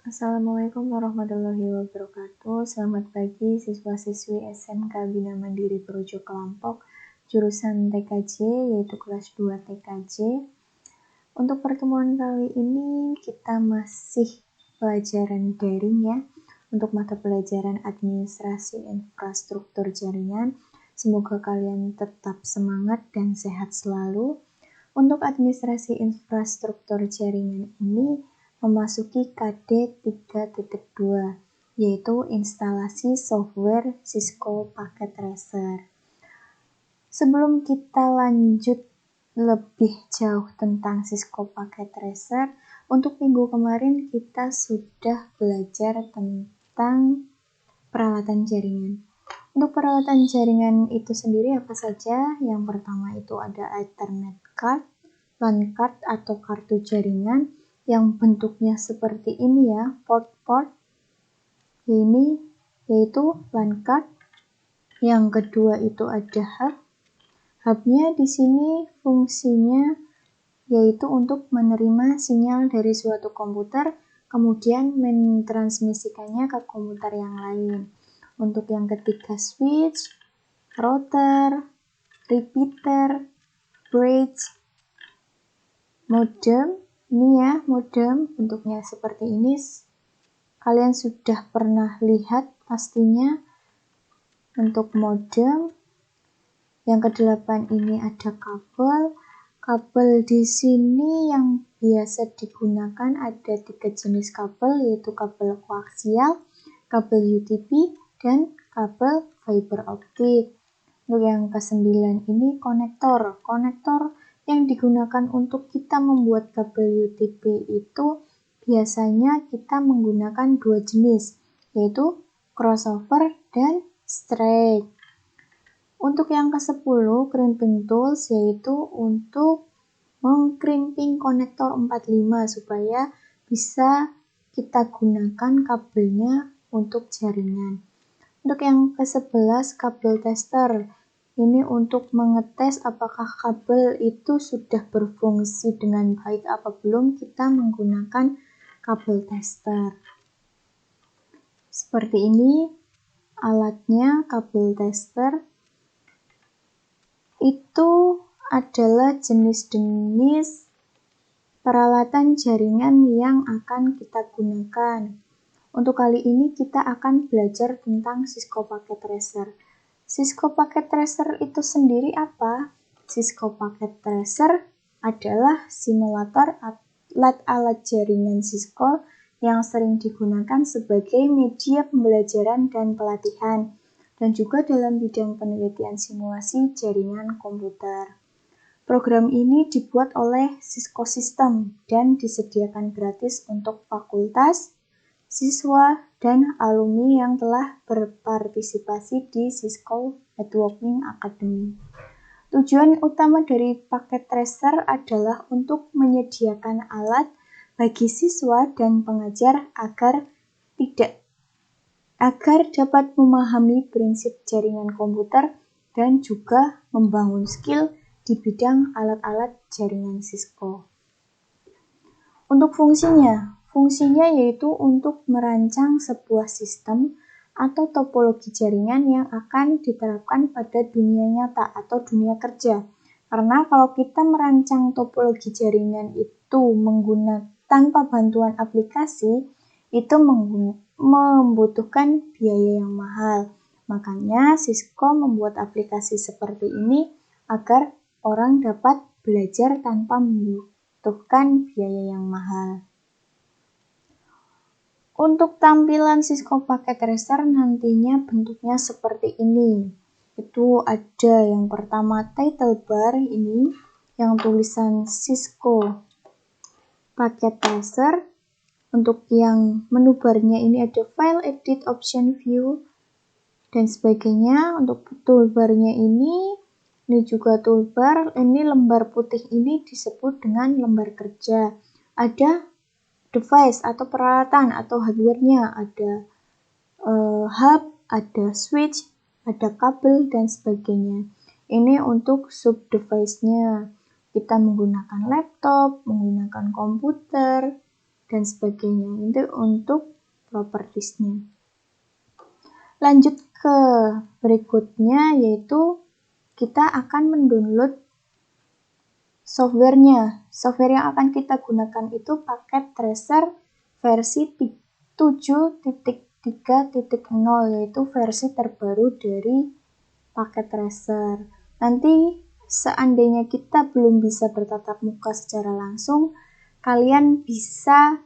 Assalamualaikum warahmatullahi wabarakatuh. Selamat pagi siswa-siswi SMK Bina Mandiri Projo Kelampok, jurusan TKJ, yaitu kelas 2 TKJ. Untuk pertemuan kali ini kita masih pelajaran daring ya, untuk mata pelajaran administrasi infrastruktur jaringan. Semoga kalian tetap semangat dan sehat selalu. Untuk administrasi infrastruktur jaringan ini memasuki KD 3.2, yaitu instalasi software Cisco Packet Tracer. Sebelum kita lanjut lebih jauh tentang Cisco Packet Tracer, untuk minggu kemarin kita sudah belajar tentang peralatan jaringan. Untuk peralatan jaringan itu sendiri apa saja? Yang pertama itu ada Ethernet card, LAN card atau kartu jaringan yang bentuknya seperti ini ya, port-port. Ini yaitu LAN card. Yang kedua itu ada hub. Hubnya di sini fungsinya yaitu untuk menerima sinyal dari suatu komputer, kemudian mentransmisikannya ke komputer yang lain. Untuk yang ketiga switch, router, repeater, bridge, modem. Ini ya modem, bentuknya seperti ini. Kalian sudah pernah lihat pastinya untuk modem. Yang kedelapan ini ada kabel. Kabel di sini yang biasa digunakan ada 3 jenis kabel, yaitu kabel koaksial, kabel UTP, dan kabel fiber optik. Untuk yang ke-9 ini konektor. Konektor yang digunakan untuk kita membuat kabel UTP itu biasanya kita menggunakan 2 jenis, yaitu crossover dan straight. Untuk yang ke-10, crimping tools, yaitu untuk mengkrimping konektor 45 supaya bisa kita gunakan kabelnya untuk jaringan. Untuk yang ke-11, kabel tester. Ini untuk mengetes apakah kabel itu sudah berfungsi dengan baik apa belum kita menggunakan kabel tester. Seperti ini alatnya, kabel tester. Itu adalah jenis-jenis peralatan jaringan yang akan kita gunakan. Untuk kali ini kita akan belajar tentang Cisco Packet Tracer. Cisco Packet Tracer itu sendiri apa? Cisco Packet Tracer adalah simulator alat jaringan Cisco yang sering digunakan sebagai media pembelajaran dan pelatihan, dan juga dalam bidang penelitian simulasi jaringan komputer. Program ini dibuat oleh Cisco System dan disediakan gratis untuk fakultas, siswa, dan alumni yang telah berpartisipasi di Cisco Networking Academy. Tujuan utama dari Packet Tracer adalah untuk menyediakan alat bagi siswa dan pengajar agar dapat memahami prinsip jaringan komputer dan juga membangun skill di bidang alat-alat jaringan Cisco. Untuk fungsinya yaitu untuk merancang sebuah sistem atau topologi jaringan yang akan diterapkan pada dunia nyata atau dunia kerja. Karena kalau kita merancang topologi jaringan itu tanpa bantuan aplikasi, itu membutuhkan biaya yang mahal. Makanya Cisco membuat aplikasi seperti ini agar orang dapat belajar tanpa membutuhkan biaya yang mahal. Untuk tampilan Cisco Packet Tracer nantinya bentuknya seperti ini. Itu ada yang pertama title bar ini yang tulisan Cisco Packet Tracer. Untuk yang menu barnya ini ada file edit option view dan sebagainya. Untuk toolbarnya ini juga toolbar. Ini lembar putih ini disebut dengan lembar kerja. Ada device atau peralatan atau hardware-nya, ada hub, ada switch, ada kabel, dan sebagainya. Ini untuk sub device-nya. Kita menggunakan laptop, menggunakan komputer, dan sebagainya. Itu untuk propertiesnya. Lanjut ke berikutnya, yaitu kita akan mendownload softwarenya. Software yang akan kita gunakan itu paket tracer versi 7.3.0, yaitu versi terbaru dari paket tracer. Nanti seandainya kita belum bisa bertatap muka secara langsung, kalian bisa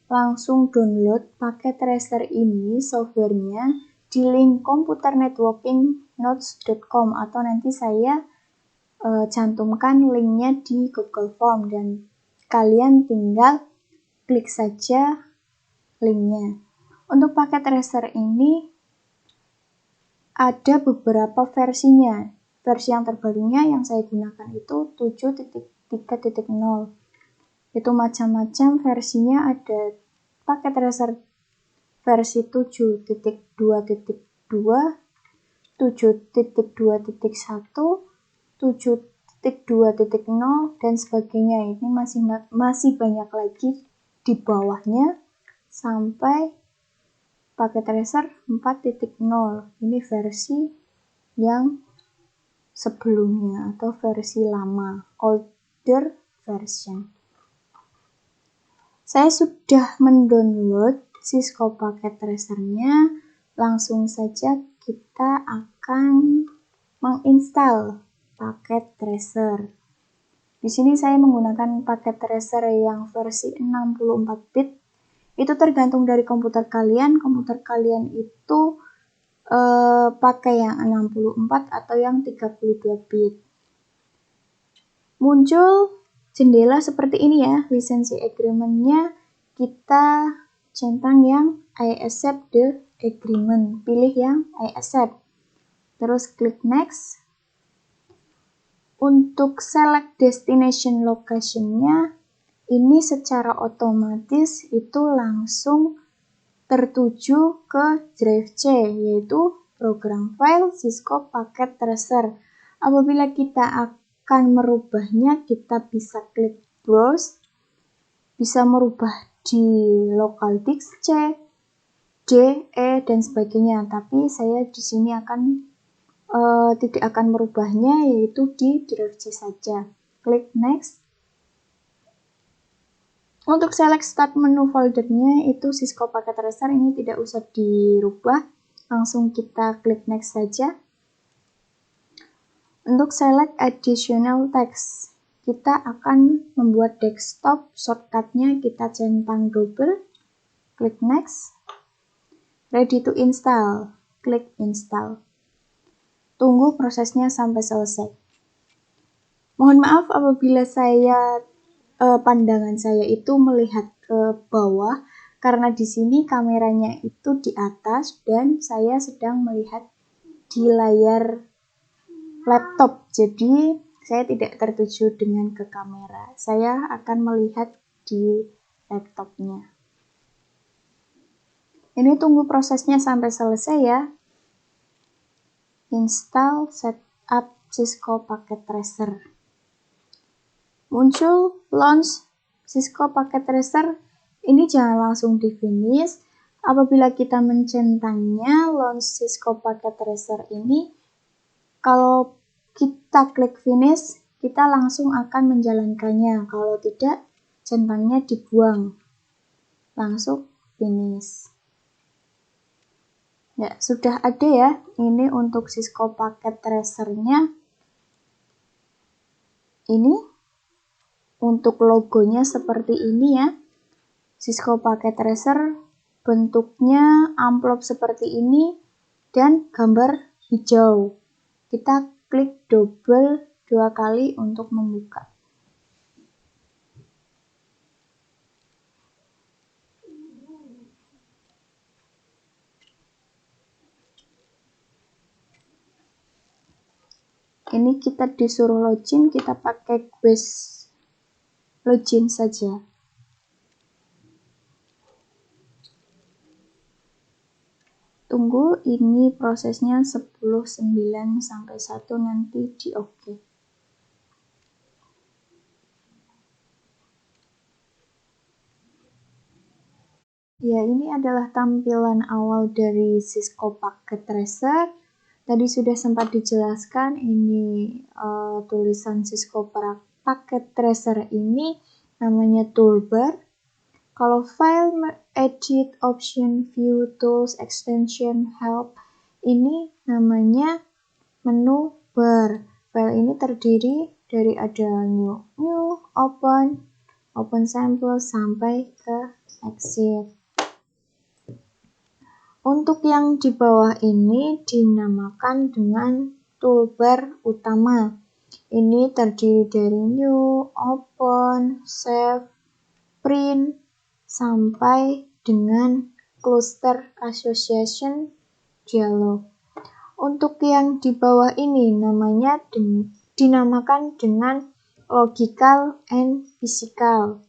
langsung download paket tracer ini, softwarenya, di link computernetworkingnotes.com, atau nanti saya cantumkan linknya di Google Form dan kalian tinggal klik saja linknya. Untuk paket tracer ini ada beberapa versinya. Versi yang terbarunya yang saya gunakan itu 7.3.0. Itu macam-macam versinya, ada paket tracer versi 7.2.2, 7.2.1, 7.2.0 dan sebagainya. Ini masih banyak lagi di bawahnya sampai paket tracer 4.0. Ini versi yang sebelumnya atau versi lama, older version. Saya sudah mendownload Cisco paket tracernya. Langsung saja kita akan menginstal paket tracer. Di sini saya menggunakan paket tracer yang versi 64 bit. Itu tergantung dari komputer kalian. Komputer kalian itu pakai yang 64 atau yang 32 bit. Muncul jendela seperti ini ya, lisensi agreement-nya kita centang yang I accept the agreement, pilih yang I accept. Terus klik next. Untuk select destination location-nya, ini secara otomatis itu langsung tertuju ke drive C, yaitu program file Cisco packet tracer. Apabila kita akan merubahnya, kita bisa klik browse, bisa merubah di local disk C, D, E, dan sebagainya. Tapi saya di sini tidak akan merubahnya, yaitu di drive C saja. Klik next. Untuk select start menu foldernya itu Cisco packet tracer, ini tidak usah dirubah, langsung kita klik next saja. Untuk select additional text, kita akan membuat desktop, shortcutnya kita centang double, klik next. Ready to install, klik install. Tunggu prosesnya sampai selesai. Mohon maaf apabila pandangan saya itu melihat ke bawah, karena di sini kameranya itu di atas dan saya sedang melihat di layar laptop, jadi saya tidak tertuju dengan ke kamera. Saya akan melihat di laptopnya. Ini tunggu prosesnya sampai selesai ya. Install setup Cisco packet tracer. Muncul launch Cisco packet tracer. Ini jangan langsung di finish. Apabila kita mencentangnya launch Cisco packet tracer ini, kalau kita klik finish, kita langsung akan menjalankannya. Kalau tidak, centangnya dibuang. Langsung finish. Ya, sudah ada ya. Ini untuk Cisco packet tracer-nya. Ini untuk logonya seperti ini ya. Cisco packet tracer bentuknya amplop seperti ini dan gambar hijau. Kita klik double 2 kali untuk membuka. Ini kita disuruh login, kita pakai quest login saja. Tunggu, ini prosesnya 10.9 sampai 1 nanti di OK. Ya, ini adalah tampilan awal dari Cisco Packet Tracer. Tadi sudah sempat dijelaskan, ini tulisan Cisco Packet Tracer ini namanya toolbar. Kalau file, edit, option, view, tools, extension, help, ini namanya menu bar. File ini terdiri dari ada new, open sample, sampai ke exit. Untuk yang di bawah ini dinamakan dengan toolbar utama. Ini terdiri dari new, open, save, print, sampai dengan cluster association dialog. Untuk yang di bawah ini namanya dinamakan dengan logical and physical.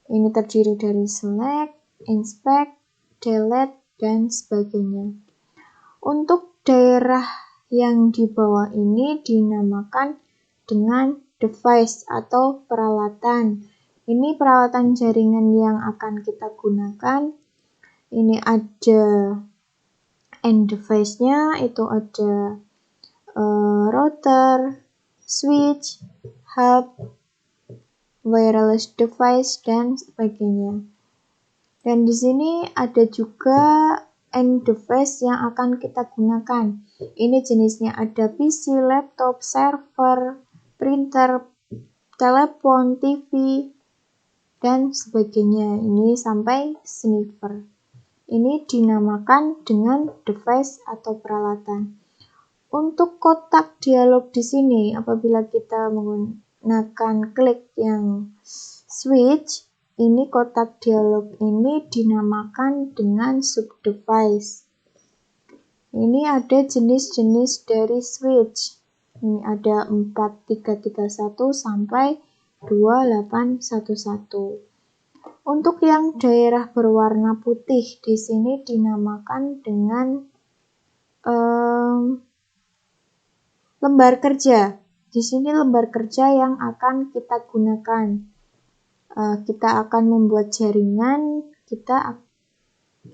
Ini terdiri dari select, inspect, delete, dan sebagainya. Untuk daerah yang di bawah ini dinamakan dengan device atau peralatan. Ini peralatan jaringan yang akan kita gunakan. Ini ada end device-nya, itu ada router, switch, hub, wireless device, dan sebagainya. Dan di sini ada juga end device yang akan kita gunakan. Ini jenisnya ada PC, laptop, server, printer, telepon, TV, dan sebagainya. Ini sampai sniffer. Ini dinamakan dengan device atau peralatan. Untuk kotak dialog di sini, apabila kita menggunakan klik yang switch, ini kotak dialog ini dinamakan dengan subdevice. Ini ada jenis-jenis dari switch. Ini ada 4331 sampai 2811. Untuk yang daerah berwarna putih di sini dinamakan dengan lembar kerja. Di sini lembar kerja yang akan kita gunakan. Kita akan membuat jaringan, kita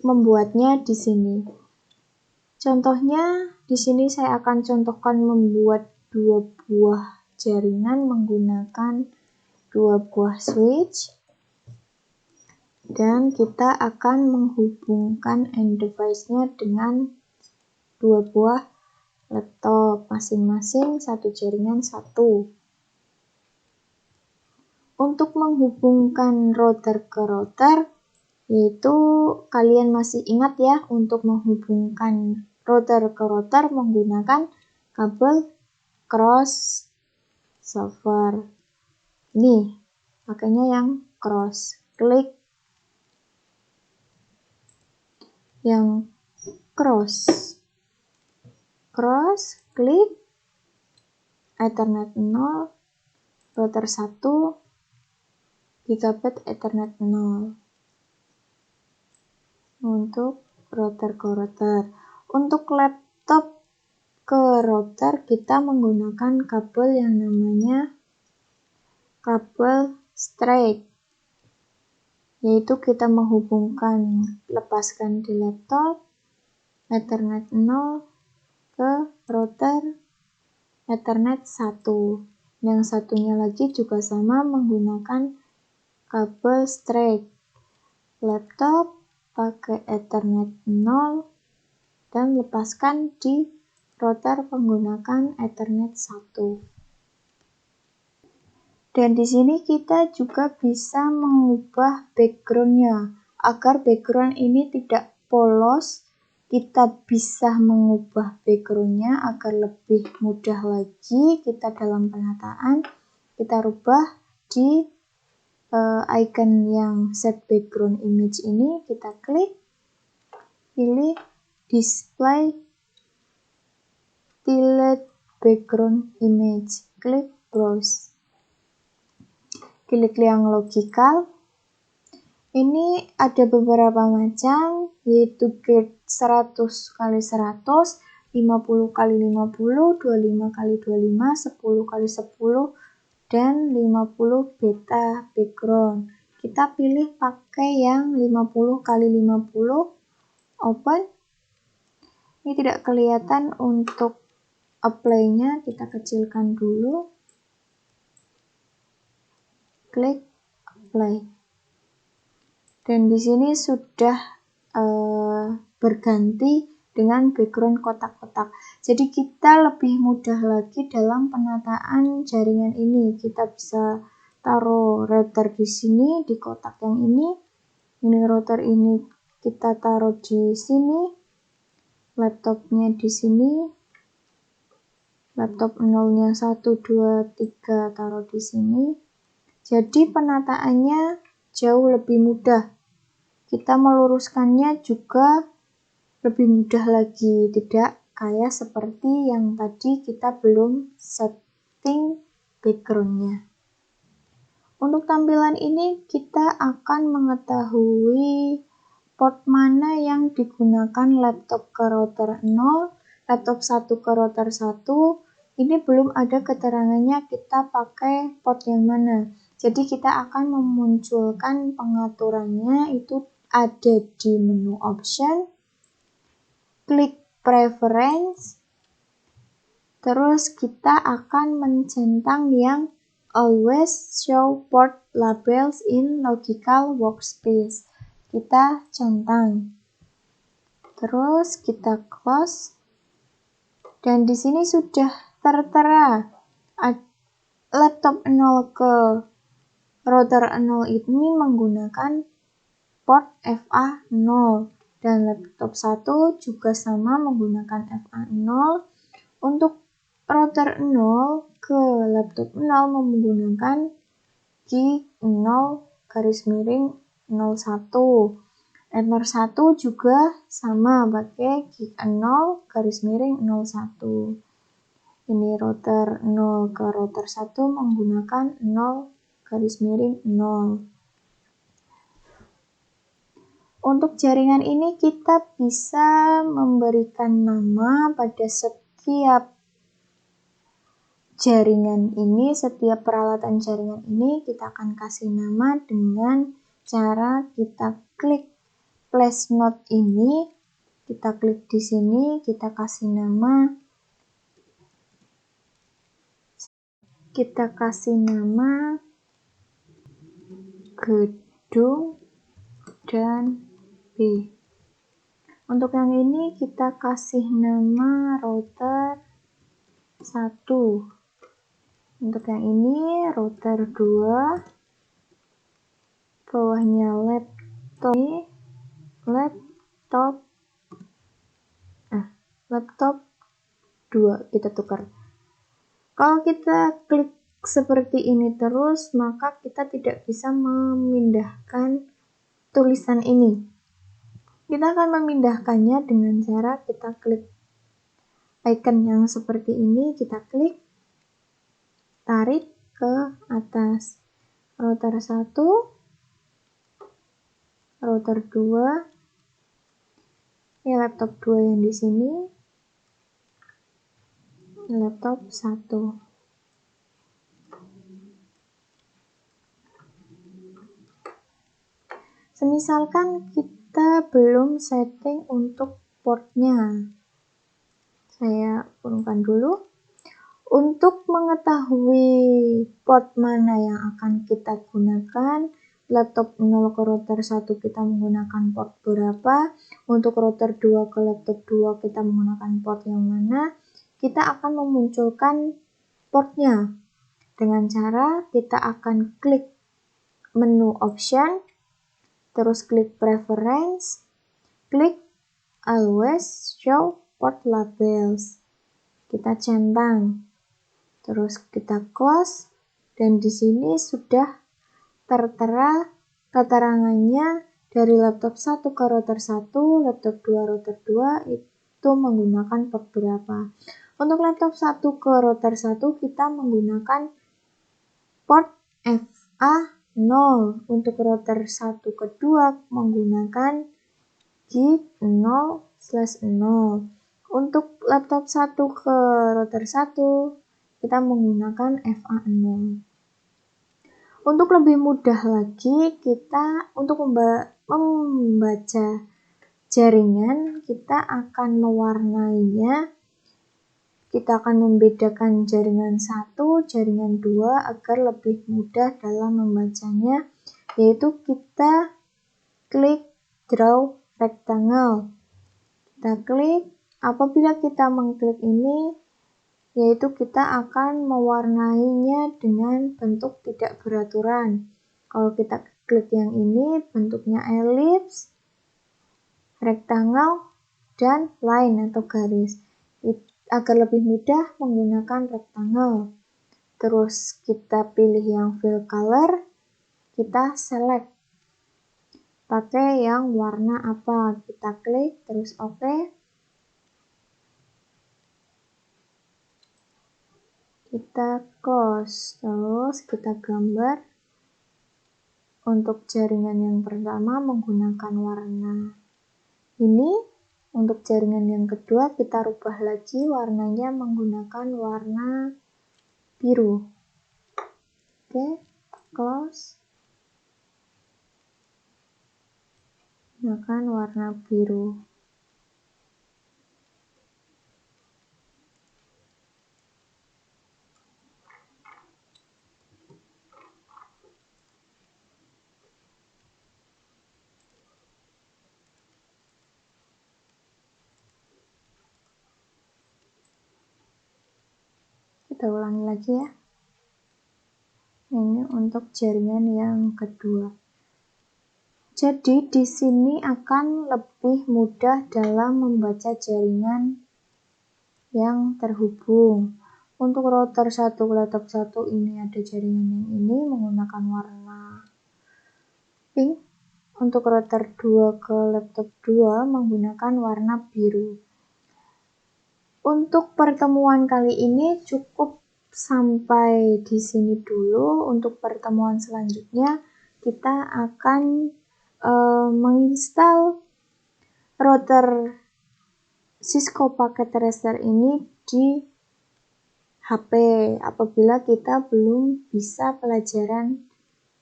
membuatnya di sini. Contohnya, di sini saya akan contohkan membuat 2 buah jaringan menggunakan 2 buah switch. Dan kita akan menghubungkan end device-nya dengan 2 buah laptop, masing-masing 1 jaringan 1. Untuk menghubungkan router ke router, yaitu kalian masih ingat ya, untuk menghubungkan router ke router menggunakan kabel crossover. Ini pakainya yang cross, klik yang cross, klik Ethernet 0, router 1, Gigabit Ethernet 0 untuk router ke router. Untuk laptop ke router kita menggunakan kabel yang namanya kabel straight, yaitu kita menghubungkan, lepaskan di laptop Ethernet 0 ke router Ethernet 1. Yang satunya lagi juga sama menggunakan kabel straight. Laptop pakai Ethernet 0 dan lepaskan di router menggunakan Ethernet 1. Dan di sini kita juga bisa mengubah background-nya. Agar background ini tidak polos, kita bisa mengubah background-nya agar lebih mudah lagi kita dalam penataan. Kita rubah di icon yang set background image ini, kita klik, pilih display delete background image, klik browse. Klik yang logical. Ini ada beberapa macam, yaitu grid 100x100, 50x50, 25x25, 10x10, dan 50 beta background. kita pilih pakai yang 50 kali 50, open. Ini tidak kelihatan untuk apply-nya, kita kecilkan dulu. Klik apply. Dan di sini sudah berganti dengan background kotak-kotak. Jadi kita lebih mudah lagi dalam penataan jaringan ini. Kita bisa taruh router di sini, di kotak yang ini. Ini router ini kita taruh di sini. Laptopnya di sini. Laptop 0-nya 1, 2, 3 taruh di sini. Jadi penataannya jauh lebih mudah. Kita meluruskannya juga lebih mudah lagi, tidak kayak seperti yang tadi kita belum setting backgroundnya. Untuk tampilan ini kita akan mengetahui port mana yang digunakan laptop ke router 0, laptop 1 ke router 1. Ini belum ada keterangannya kita pakai port yang mana. Jadi kita akan memunculkan pengaturannya, itu ada di menu option, klik preference, terus kita akan mencentang yang always show port labels in logical workspace. Kita centang. Terus kita close. Dan di sini sudah tertera laptop 0 ke router 0 ini menggunakan port FA0 dan laptop 1 juga sama menggunakan FA0. Untuk router 0 ke laptop 0 menggunakan gig0-01. Enter 1 juga sama pakai gig0-01. Ini router 0 ke router 1 menggunakan 0-0. Untuk jaringan ini kita bisa memberikan nama pada setiap jaringan ini, setiap peralatan jaringan ini kita akan kasih nama dengan cara kita klik place note ini, kita klik di sini, kita kasih nama gedung dan B. Untuk yang ini kita kasih nama router 1. Untuk yang ini router 2. Bawahnya laptop 2 kita tukar. Kalau kita klik seperti ini terus, maka kita tidak bisa memindahkan tulisan ini. Kita akan memindahkannya dengan cara kita klik icon yang seperti ini, kita klik, tarik ke atas. Router 1, router 2, ini laptop 2 yang di sini, laptop 1. Semisalkan kita belum setting untuk portnya, saya urungkan dulu. Untuk mengetahui port mana yang akan kita gunakan, laptop 0 ke router 1 kita menggunakan port berapa, untuk router 2 ke laptop 2 kita menggunakan port yang mana, kita akan memunculkan portnya dengan cara kita akan klik menu option, terus klik preference, klik always show port labels, kita centang, terus kita close, dan di sini sudah tertera keterangannya dari laptop 1 ke router 1, laptop 2 router 2 itu menggunakan port berapa. Untuk laptop 1 ke router 1 kita menggunakan port FA0. Untuk router 1 ke 2 menggunakan gig0/0. Untuk laptop 1 ke router 1 kita menggunakan FA0. Untuk lebih mudah lagi, kita untuk membaca jaringan, kita akan mewarnainya. Kita akan membedakan jaringan 1, jaringan 2 agar lebih mudah dalam membacanya, yaitu kita klik draw rectangle. Kita klik, apabila kita mengklik ini, yaitu kita akan mewarnainya dengan bentuk tidak beraturan. Kalau kita klik yang ini, bentuknya elips, rectangle, dan line atau garis. Agar lebih mudah menggunakan rectangle. Terus kita pilih yang fill color, kita select. Pakai yang warna apa? Kita klik, terus oke. Kita close, terus kita gambar. Untuk jaringan yang pertama menggunakan warna ini. Untuk jaringan yang kedua kita rubah lagi warnanya menggunakan warna biru. Oke, close. Gunakan warna biru. Kita ulangi lagi ya. Ini untuk jaringan yang kedua. Jadi di sini akan lebih mudah dalam membaca jaringan yang terhubung. Untuk router 1 ke laptop 1 ini ada jaringan yang ini menggunakan warna pink. Untuk router 2 ke laptop 2 menggunakan warna biru. Untuk pertemuan kali ini cukup sampai di sini dulu. Untuk pertemuan selanjutnya kita akan menginstal router Cisco Packet Tracer ini di HP apabila kita belum bisa pelajaran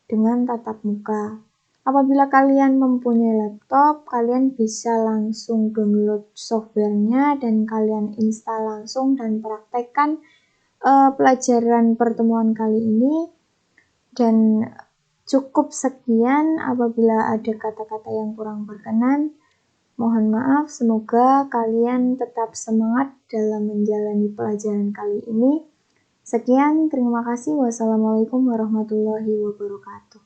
dengan tatap muka. Apabila kalian mempunyai laptop, kalian bisa langsung download softwarenya dan kalian install langsung dan praktekkan pelajaran pertemuan kali ini. Dan cukup sekian. Apabila ada kata-kata yang kurang berkenan, mohon maaf. Semoga kalian tetap semangat dalam menjalani pelajaran kali ini. Sekian, terima kasih. Wassalamualaikum warahmatullahi wabarakatuh.